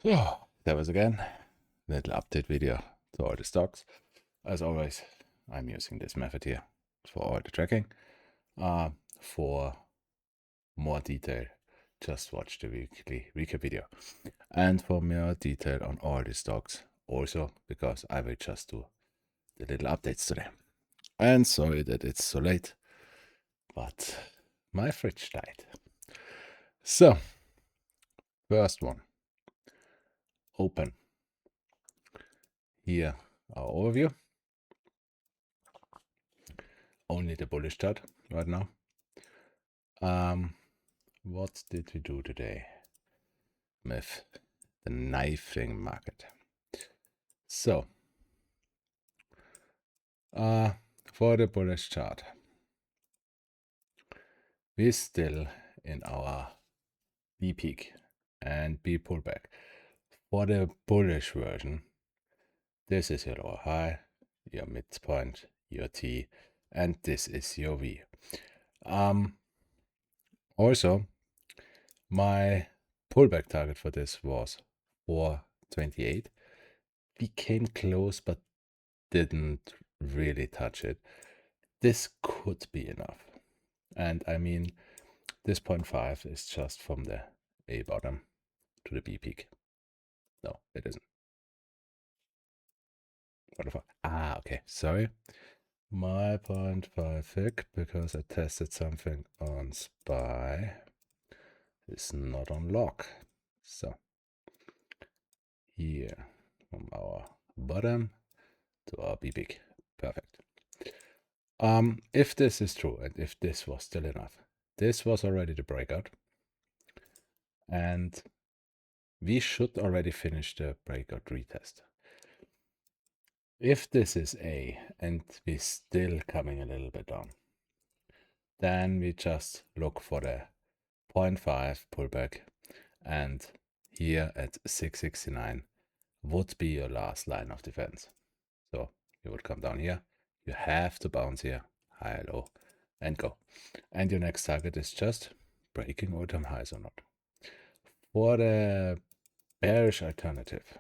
Yeah, there was again little update video to all the stocks. As always, I'm using this method here for all the tracking. For more detail, just watch the weekly recap video. And for more detail on all the stocks, also because I will just do the little updates today. And sorry that it's so late, but my fridge died. So, first one, open. Here, our overview. Only the bullish chart right now. What did we do today with the knifing market? So, for the bullish chart, we're still in our B peak and B pullback. For the bullish version, this is your lower high, your midpoint, your T, and this is your V. Also, my pullback target for this was 428. We came close, but didn't really touch it. This could be enough. And I mean, this 0.5 is just from the A bottom to the B peak. No, it isn't. What the fuck? Ah, okay. Sorry. My 0.5 thick, because I tested something on SPY, is not on lock. So, here, from our bottom to our B peak. Perfect. If this is true, and if this was still enough, this was already the breakout. And we should already finish the breakout retest. If this is A and we're still coming a little bit down, then we just look for the 0.5 pullback, and here at 669 would be your last line of defense. So you would come down here, you have to bounce here, high, low, and go. And your next target is just breaking all-time highs or not. For the bearish alternative,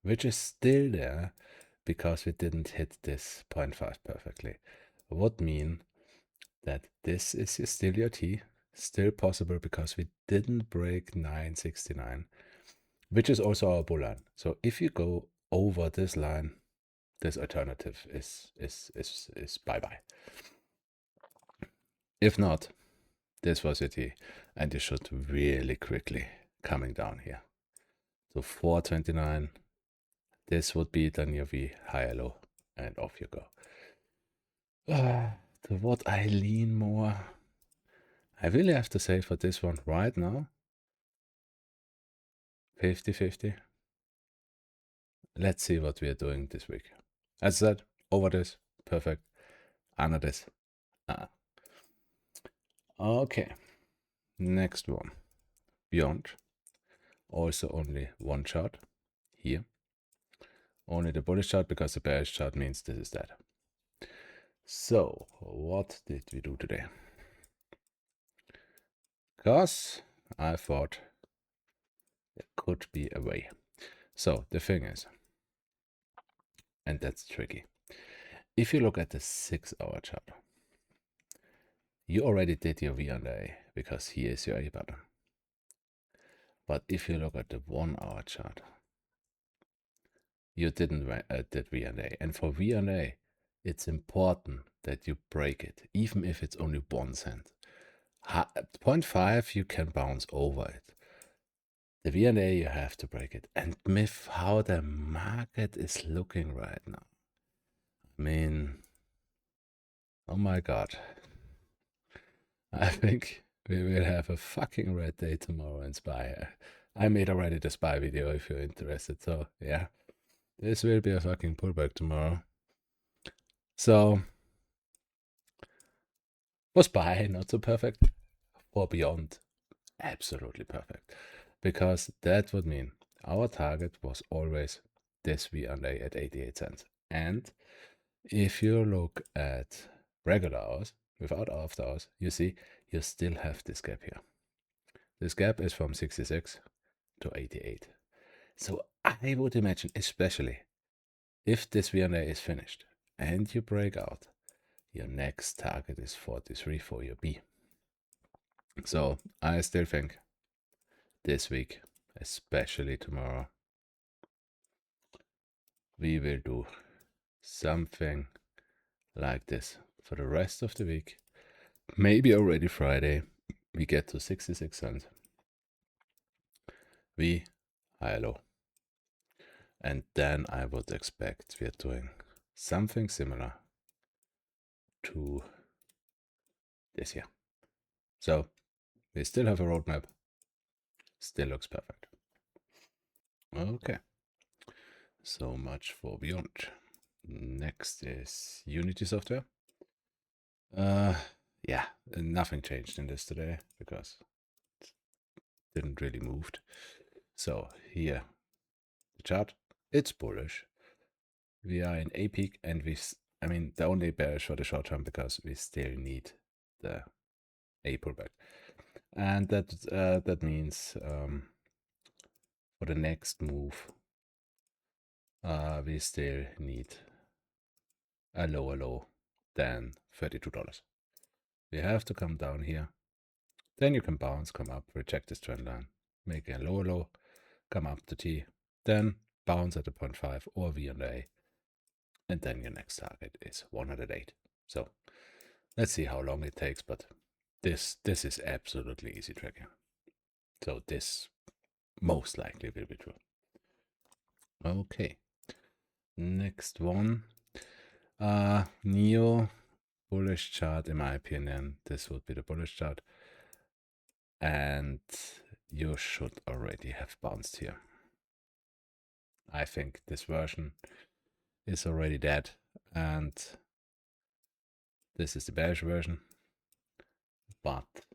which is still there because we didn't hit this 0.5 perfectly, would mean that this is still your T, still possible because we didn't break 969, which is also our bull line. So if you go over this line, this alternative is bye-bye. If not, this was your T, and you should really quickly coming down here. So 429, this would be then your V, higher low, and off you go. To what I lean more, I really have to say for this one right now, 50-50. Let's see what we are doing this week. As I said, over this, perfect. Under this, Okay, next one. BYND. Also only one chart here. Only the bullish chart because the bearish chart means this is that. So, what did we do today? Because I thought there could be a way. So, the thing is, and that's tricky. If you look at the 6-hour chart, you already did your V and A because here is your A button. But if you look at the 1-hour chart, you didn't did V and A. And for V and A, it's important that you break it, even if it's only 1 cent. 0.5, you can bounce over it. The V and A, you have to break it. And with how the market is looking right now, I mean, oh my God. I think we will have a fucking red day tomorrow in SPY. I made already the SPY video if you're interested. So yeah, this will be a fucking pullback tomorrow. So for SPY, not so perfect. For BYND, absolutely perfect. Because that would mean our target was always this V and A at 88 cents. And if you look at regular hours, without after hours, you see you still have this gap here. This gap is from 66 to 88. So I would imagine, especially if this VNA is finished and you break out, your next target is 43 for your B. So I still think this week, especially tomorrow, we will do something like this for the rest of the week. Maybe already Friday, we get to 66 cents. We high low. And then I would expect we're doing something similar to this here. So we still have a roadmap. Still looks perfect. Okay. So much for BYND. Next is Unity software. Yeah, nothing changed in this today because it didn't really moved. So here, the chart, it's bullish. We are in A peak and I mean, the only bearish for the short term because we still need the A pullback. And that means for the next move, we still need a lower low than $32. We have to come down here. Then you can bounce, come up, reject this trend line, make a lower low, come up to T, then bounce at the 0.5 or V on the A. And then your next target is 108. So let's see how long it takes, but this is absolutely easy tracking. So this most likely will be true. Okay. Next one. Neo bullish chart, in my opinion. This would be the bullish chart. And you should already have bounced here. I think this version is already dead. And this is the bearish version. But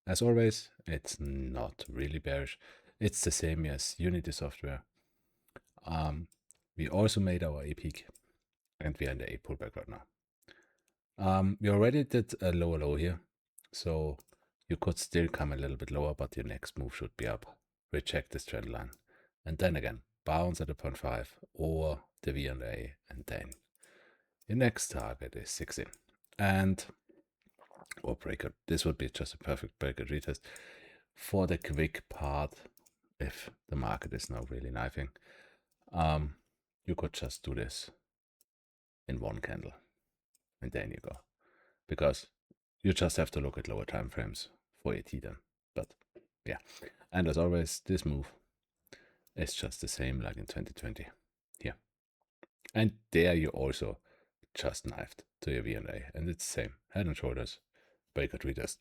as always, it's not really bearish. It's the same as Unity software. We also made our A peak and we are in the A pullback right now. We already did a lower low here, so you could still come a little bit lower, but your next move should be up. Reject this trend line, and then again bounce at a 0.5 or the V and A, and then your next target is 16. And or breaker. This would be just a perfect breaker retest for the quick part. If the market is now really knifing, you could just do this in one candle, and then you go, because you just have to look at lower time frames for AT then. But yeah, and as always, this move is just the same like in 2020 here, and there you also just knifed to your V&A, and it's the same, head and shoulders, breaker retest.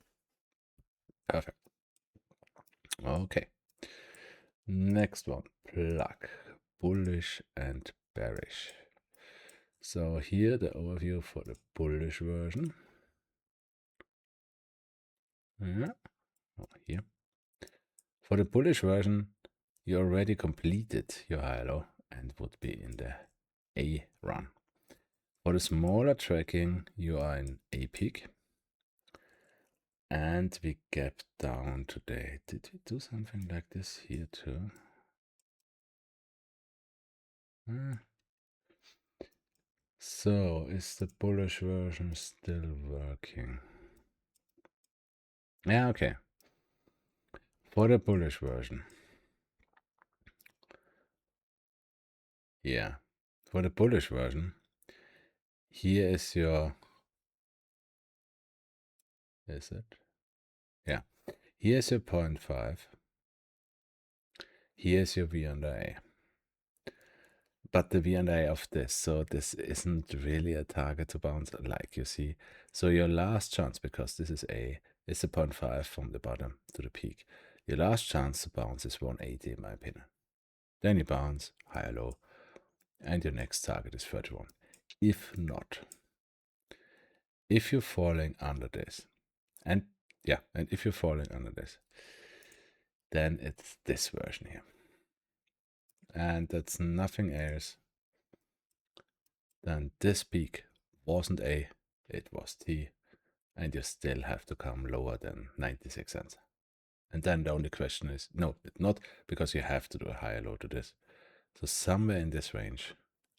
Perfect. Okay. Next one, plug, bullish and bearish. So here the overview for the bullish version. Yeah. Oh, here. For the bullish version, you already completed your high low and would be in the A run. For the smaller tracking, you are in A peak. And we gapped down today. Did we do something like this here too? So, is the bullish version still working? Yeah, okay. For the bullish version. Yeah. For the bullish version, here is your... Is it? Yeah. Here's your 0.5. Here's your V&A. But the V&A of this, so this isn't really a target to bounce like you see. So your last chance, because this is A, is a 0.5 from the bottom to the peak. Your last chance to bounce is 180 in my opinion. Then you bounce, higher low, and your next target is 31. If not, if you're falling under this, and yeah, and if you're falling under this, then it's this version here. And that's nothing else than this peak wasn't A, it was T, and you still have to come lower than 96 cents. And then the only question is, no, not because you have to do a higher low to this. So somewhere in this range.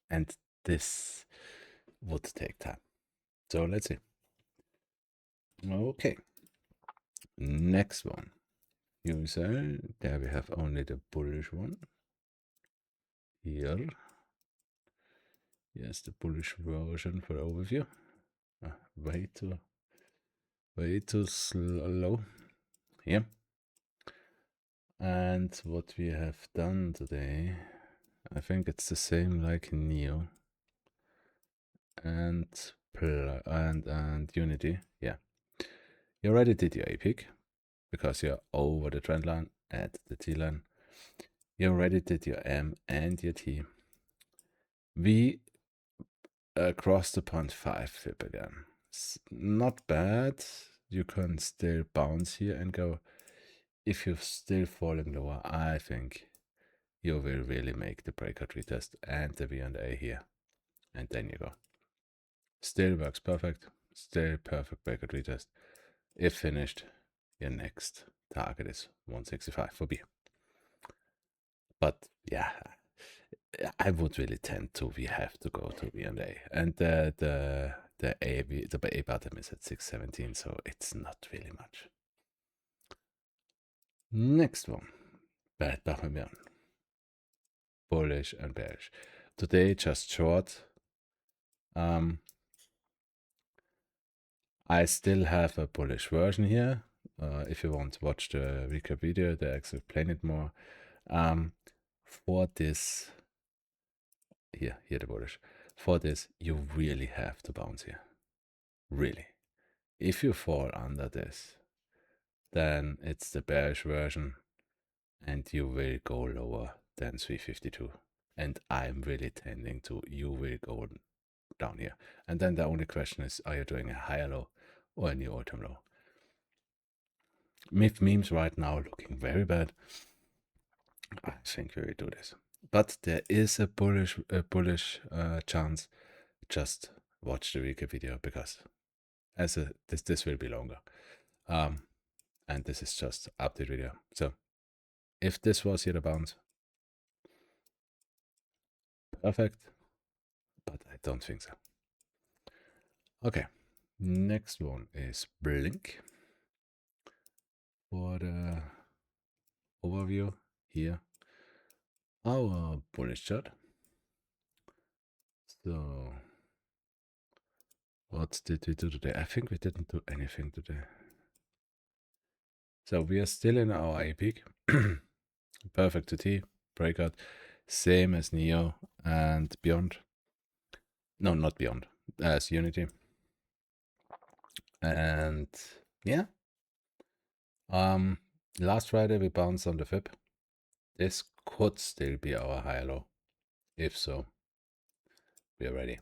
And this would take time. So let's see. Okay. Next one. User. There we have only the bullish one. Here. Here's the bullish version for overview. Way too slow. Here. And what we have done today, I think it's the same like Neo and Unity. Yeah. You already did your A peak because you're over the trend line at the T line. You already did your M and your T. We crossed the 0.5 fib again. It's not bad. You can still bounce here and go. If you're still falling lower, I think you will really make the breakout retest and the BYND here. And then you go. Still works perfect. Still perfect breakout retest. If finished, your next target is 165 for B. But yeah, I would really tend to, we have to go to BLNK. And the A bottom is at 617, so it's not really much. Next one, bad bottom, bullish and bearish. Today just short. I still have a bullish version here. If you want to watch the recap video, they actually explain it more. For this, here the bullish. For this, you really have to bounce here. Really. If you fall under this, then it's the bearish version and you will go lower than 352. And I'm really tending to, you will go down here. And then the only question is, are you doing a higher low or a new all-time low? MIF memes right now looking very bad. I think we will do this. But there is a bullish chance. Just watch the recap video because this will be longer. And this is just update video. So if this was here the bounce, perfect. But I don't think so. Okay. Next one is BLNK. For the overview here, our bullish chart. So what did we do today? I think we didn't do anything today. So we are still in our A peak. Perfect to T breakout, same as Neo and Beyond. No, not Beyond, as Unity. And yeah, last Friday we bounced on the fib. This could still be our high low. If so, we are ready.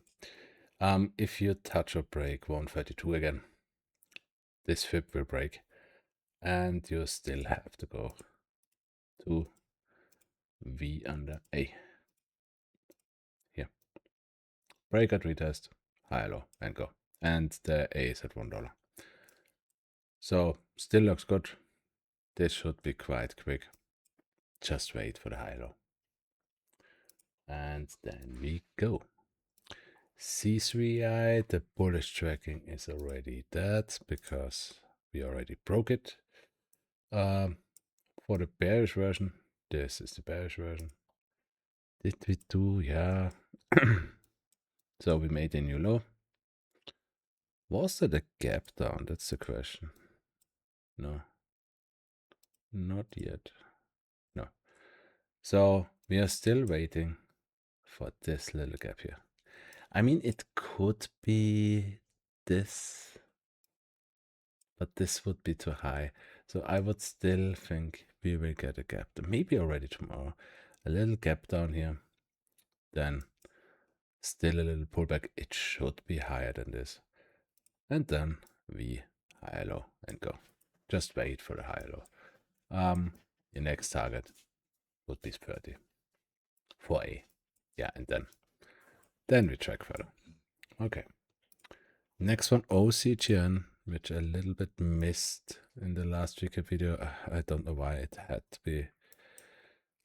If you touch or break 132 again, this fib will break and you still have to go to V under A. Here. Breakout retest, high low, and go. And the A is at $1. So still looks good. This should be quite quick. Just wait for the high low. And then we go. C3I, the bullish tracking is already dead because we already broke it. For the bearish version, this is the bearish version. Did we do? Yeah. So we made a new low. Was there a gap down? That's the question. No. Not yet. No. So we are still waiting for this little gap here. I mean, it could be this, but this would be too high. So I would still think we will get a gap. Maybe already tomorrow. A little gap down here. Then still a little pullback. It should be higher than this. And then we higher low and go. Just wait for the higher low. Your next target would be 30 for A. Yeah, and then we track further. Okay. Next one, OCGN. which I a little bit missed in the last recap video. I don't know why it had to be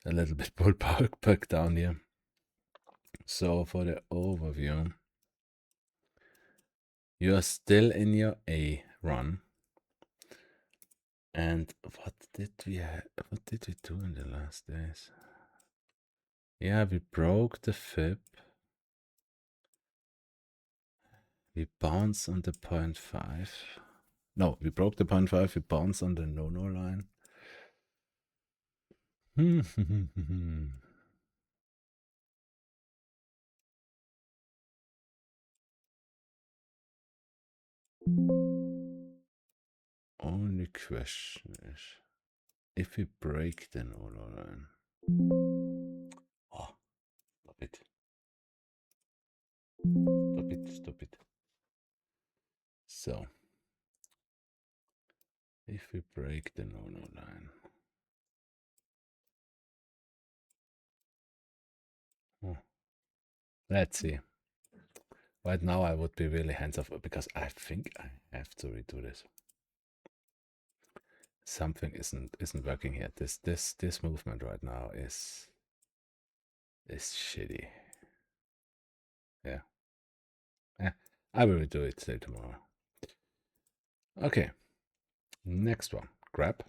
a little bit pullback down here. So for the overview, you're still in your A run. And what did we do in the last days? Yeah, we broke the fib. We bounced on the 0.5. No, we broke the 0.5. We bounced on the no-no line. Only question is if we break the no-no line. Oh, stop it. Stop it. So, if we break the no-no line. Oh. Let's see. Right now I would be really hands off because I think I have to redo this. Something isn't working here. This movement right now is shitty. Yeah. I will redo it till tomorrow. Okay. Next one. Grab.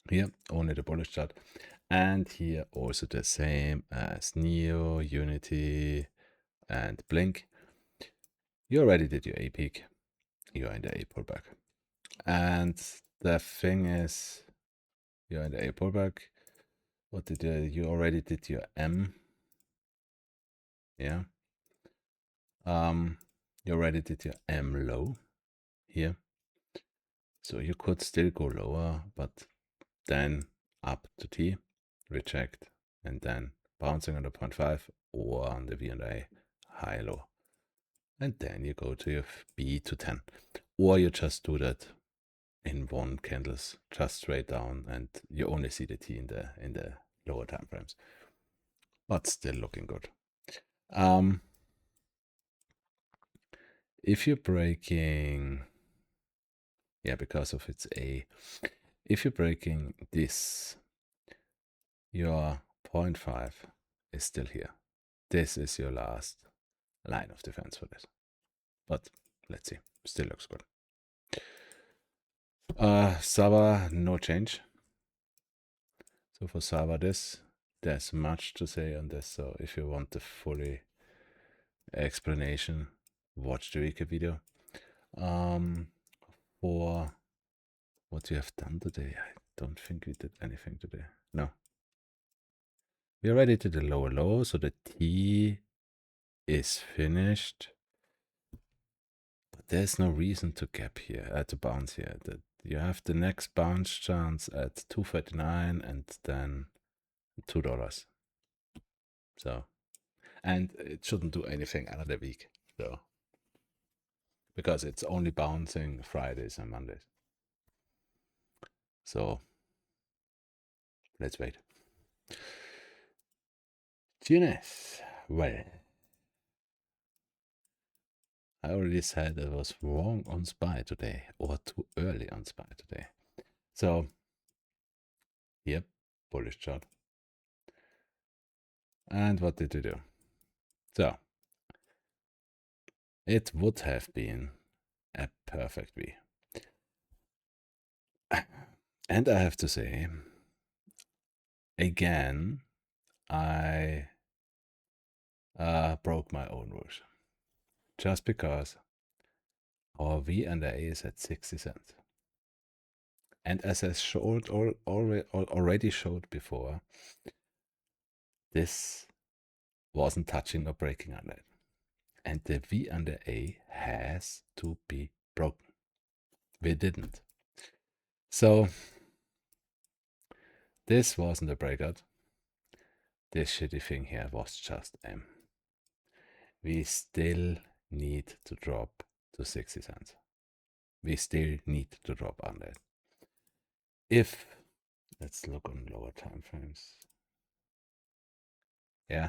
Here only the bullish chart. And here also the same as Neo, Unity, and Blink. You already did your A peak. You're in the A pullback. And the thing is, you're in the A pullback. What did you already did your M? Yeah. You already did your M low here. So you could still go lower, but then up to T, reject, and then bouncing on the 0.5 or on the V&A high low. And then you go to your B to 10. Or you just do that in one candles, just straight down, and you only see the T in the lower time frames. But still looking good. If you're breaking, yeah, because of its A, if you're breaking this, your 0.5 is still here. This is your last line of defense for this. But let's see, still looks good. SAVA, no change. So for SAVA, there's much to say on this. So if you want the fully explanation, watch the recap video. For what you have done today, I don't think we did anything today. No. We are ready to the lower low, so the T is finished. But there's no reason to gap here, to bounce here. That you have the next bounce chance at 2.39 and then $2. So, and it shouldn't do anything another week. So, because it's only bouncing Fridays and Mondays. So, let's wait. GNS. Well, I already said I was wrong on SPY today, or too early on SPY today. So, yep, bullish chart. And what did we do? So, it would have been a perfect V. And I have to say, again, I broke my own rules. Just because our V and A is at 60 cents. And as I showed already showed before, this wasn't touching or breaking on it. And the V and the A has to be broken. We didn't. So this wasn't a breakout. This shitty thing here was just M. We still need to drop to 60 cents. We still need to drop under it. If, let's look on lower time frames. Yeah.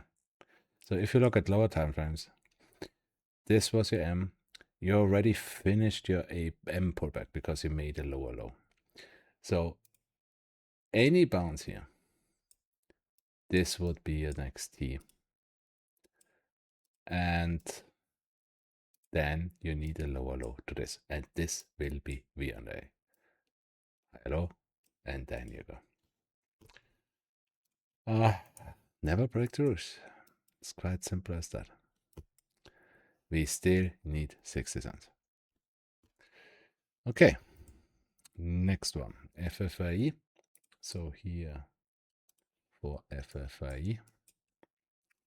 So if you look at lower time frames, this was your M. you already finished your AM pullback because you made a lower low. So any bounce here, this would be your next T. And then you need a lower low to this. And this will be BLNK. Hello. And then you go. Never break the rules. It's quite simple as that. We still need 60 cents. Okay. Next one. FFAI. So here for FFAI.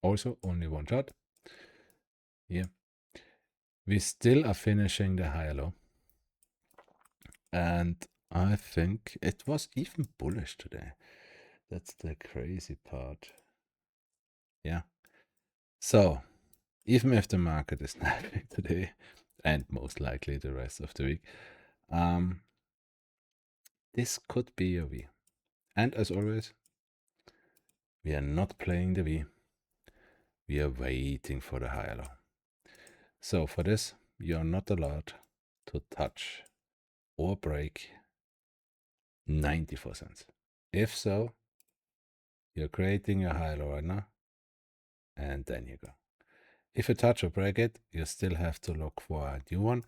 Also only one chart. Here. We still are finishing the higher low. And I think it was even bullish today. That's the crazy part. Yeah. So, even if the market is napping today, and most likely the rest of the week, this could be a V. And as always, we are not playing the V. We are waiting for the higher low. So for this, you are not allowed to touch or break 94 cents. If so, you're creating your higher low right now, and then you go. If you touch or break it, you still have to look for a new one.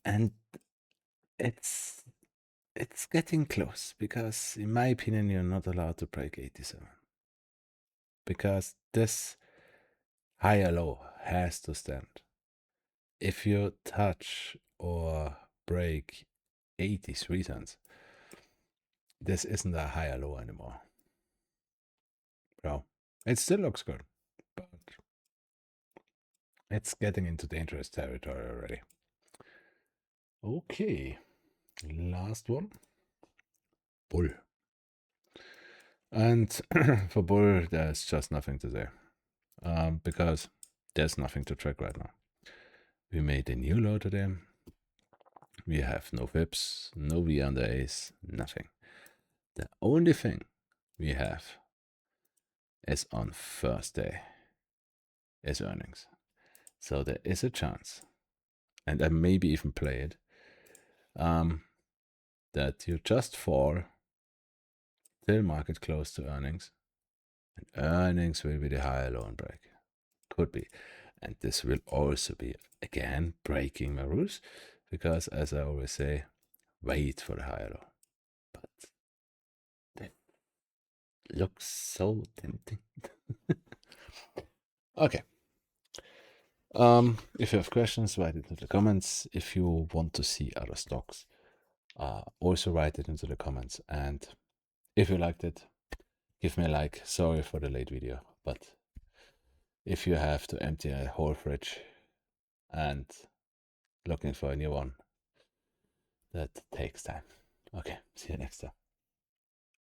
And it's getting close because, in my opinion, you're not allowed to break 87. Because this higher low has to stand. If you touch or break 83 cents, this isn't a higher low anymore. Bro, it still looks good, but it's getting into dangerous territory already. Okay, last one. Bull. And for bull, there's just nothing to say. Because there's nothing to track right now. We made a new low today. We have no VIPs, no V&As, nothing. The only thing we have is on Thursday is earnings. So there is a chance, and I maybe even play it, that you just fall till market close to earnings, and earnings will be the higher low and break. Could be. And this will also be, again, breaking my rules, because as I always say, wait for the higher low. But that looks so tempting. Okay. If you have questions, write it in the comments. If you want to see other stocks, also write it into the comments. And if you liked it, give me a like. Sorry for the late video, but if you have to empty a whole fridge and looking for a new one, that takes time. Okay, see you next time.